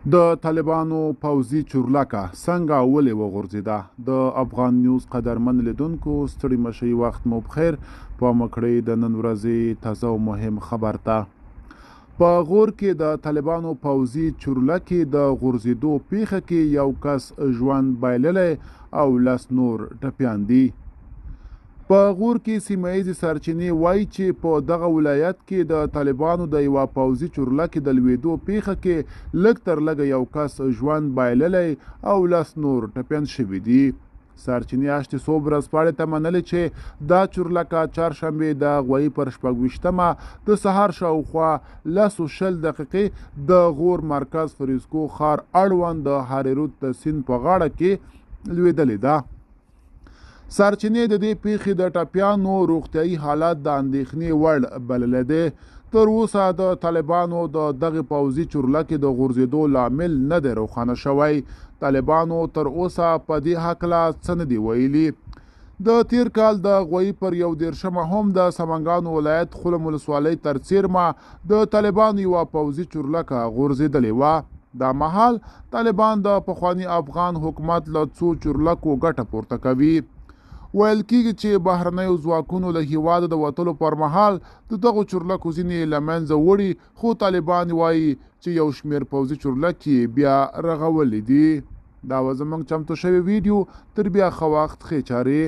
د طالبانو پوځي چورلکه څنګه ولې وغورځیده؟ د افغان نیوز قدرمن لیدونکو ستړي مشئ، وخت مو بخیر. په مکړې د نن ورځې تازه او مهم خبر ته. په غور کې د طالبانو پوځي چورلکې د غورځېدو پیښه کې یو کس ژوند بایللی او 10 نور ټپیان دي. په غور کې سیمه ییزې سرچینې وایي چې په دغه ولایت کې د طالبانو د یوه پوځي چورلکې د لوېدو پیښه کې لږ تر لږه یو کس ژوند بایللی او 10 نور ټپیان شوي دي. سرچینې اشتې صوب ورځپاڼې ته منلې چې دا چورلکه چهارشنبې د غویي پر 26مه د سهار شاوخوا 10:20 دقیقې د غور مرکز فریزکو ښار اړوند د هاریرود د سیند په غاړه کې لوېدلې ده. سرچینې د دې پیښې د ټپیانو روغتیایي حالت د اندېښنې وړ بللی دی. تر اوسه د طالبانو د دغې پوځي چورلکې د غورځېدو لامل نه دی روښانه شوی. طالبانو تر اوسه په دې هکله څه نه دي ویلي. د تیر کال د غویي پر 21 هم د سمنګانو ولایت خلم ولسوالۍ تر څیرمه د طالبانو یوه پوځي چورلکه غورځېدلې وه. دا مهال طالبان د پخواني افغان حکومت له څو چورلکو ګټه پورته کوي. ویل کېږي چې بهرنیو ځواکونو له هیواده د وتلو پر مهال د دغو چورلکو ځینې له منځه وړي، خو طالبان وایي چې یو شمېر پوځي چورلکې بیا رغولې دي. دا و زموږ چمتو شوی ویډیو. تر بیا ښه وخت، ښې چارې.